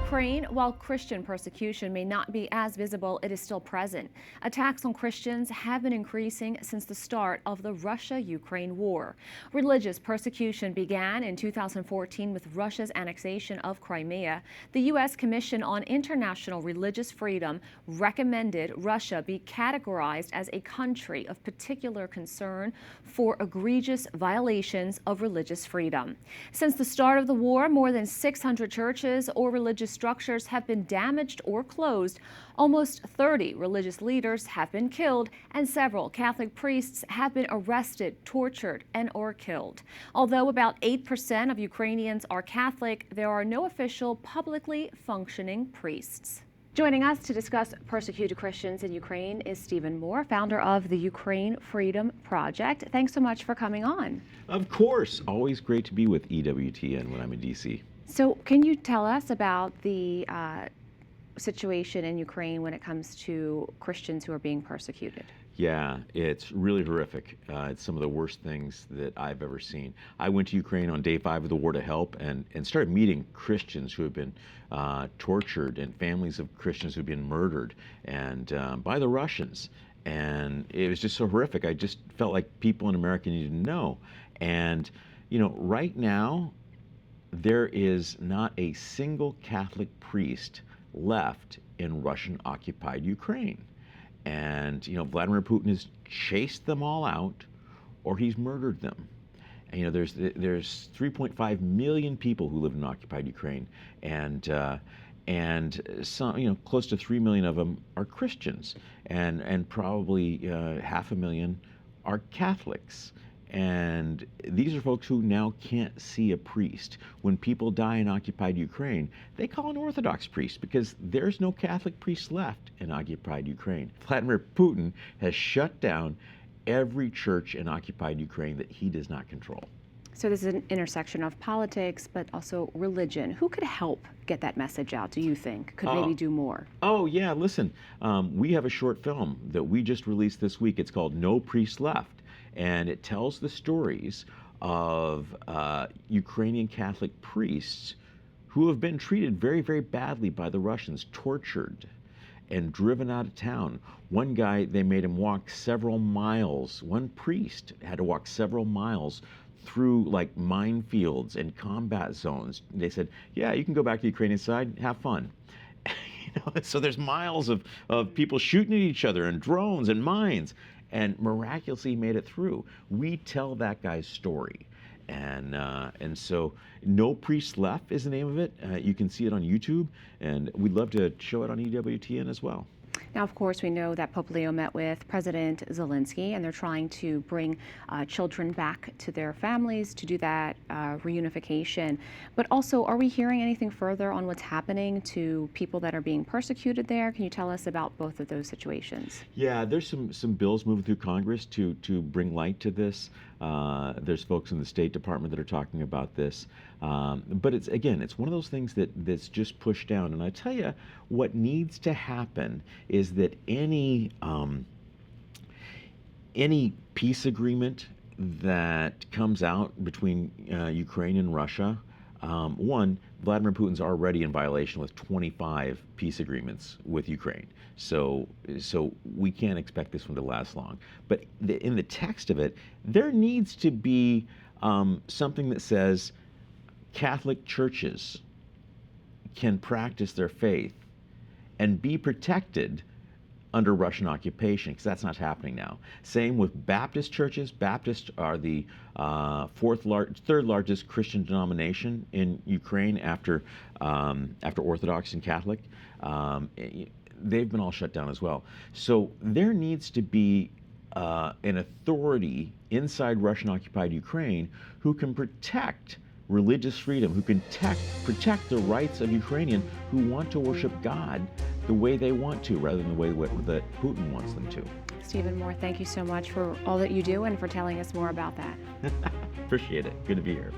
Ukraine, while Christian persecution may not be as visible, it is still present. Attacks on Christians have been increasing since the start of the Russia-Ukraine war. Religious persecution began in 2014 with Russia's annexation of Crimea. The U.S. Commission on International Religious Freedom recommended Russia be categorized as a country of particular concern for egregious violations of religious freedom. Since the start of the war, more than 600 churches or religious structures have been damaged or closed. Almost 30 religious leaders have been killed, and several Catholic priests have been arrested, tortured, and or killed. Although about 8% of Ukrainians are Catholic, there are no official publicly functioning priests. Joining us to discuss persecuted Christians in Ukraine is Stephen Moore, founder of the Ukraine Freedom Project. Thanks so much for coming on. Of course. Always great to be with EWTN when I'm in D.C. So can you tell us about the situation in Ukraine when it comes to Christians who are being persecuted? Yeah, it's really horrific. It's some of the worst things that I've ever seen. I went to Ukraine on day 5 of the war to help and started meeting Christians who have been tortured and families of Christians who have been murdered and by the Russians. And it was just so horrific. I just felt like people in America needed to know. And, you know, right now, there is not a single Catholic priest left in Russian-occupied Ukraine. And, you know, Vladimir Putin has chased them all out, or he's murdered them. And, you know, there's 3.5 million people who live in occupied Ukraine, and some, you know, close to 3 million of them are Christians, and probably 500,000 are Catholics. And these are folks who now can't see a priest. When people die in occupied Ukraine, they call an Orthodox priest because there's no Catholic priest left in occupied Ukraine. Vladimir Putin has shut down every church in occupied Ukraine that he does not control. So this is an intersection of politics, but also religion. Who could help get that message out, do you think? Could maybe do more? Oh, yeah, listen, we have a short film that we just released this week. It's called No Priest Left. And it tells the stories of Ukrainian Catholic priests who have been treated very, very badly by the Russians, tortured and driven out of town. One guy, they made him walk several miles. One priest had to walk several miles through like minefields and combat zones. They said, yeah, you can go back to the Ukrainian side, have fun. You know, so there's miles of people shooting at each other and drones and mines. And miraculously made it through. We tell that guy's story. And so No Priest Left is the name of it. You can see it on YouTube, and we'd love to show it on EWTN as well. Now, of course, we know that Pope Leo met with President Zelensky, and they're trying to bring children back to their families to do that reunification. But also, are we hearing anything further on what's happening to people that are being persecuted there? Can you tell us about both of those situations? Yeah, there's some bills moving through Congress to bring light to this. There's folks in the State Department that are talking about this. But it's one of those things that's just pushed down. And I tell you, what needs to happen is that any peace agreement that comes out between Ukraine and Russia, one, Vladimir Putin's already in violation with 25 peace agreements with Ukraine. So we can't expect this one to last long. But in the text of it, there needs to be something that says Catholic churches can practice their faith and be protected under Russian occupation, because that's not happening now. Same with Baptist churches. Baptists are the third largest Christian denomination in Ukraine after Orthodox and Catholic. They've been all shut down as well. So there needs to be an authority inside Russian-occupied Ukraine who can protect religious freedom, who can protect the rights of Ukrainians who want to worship God the way they want to, rather than the way that Putin wants them to. Stephen Moore, thank you so much for all that you do and for telling us more about that. Appreciate it. Good to be here.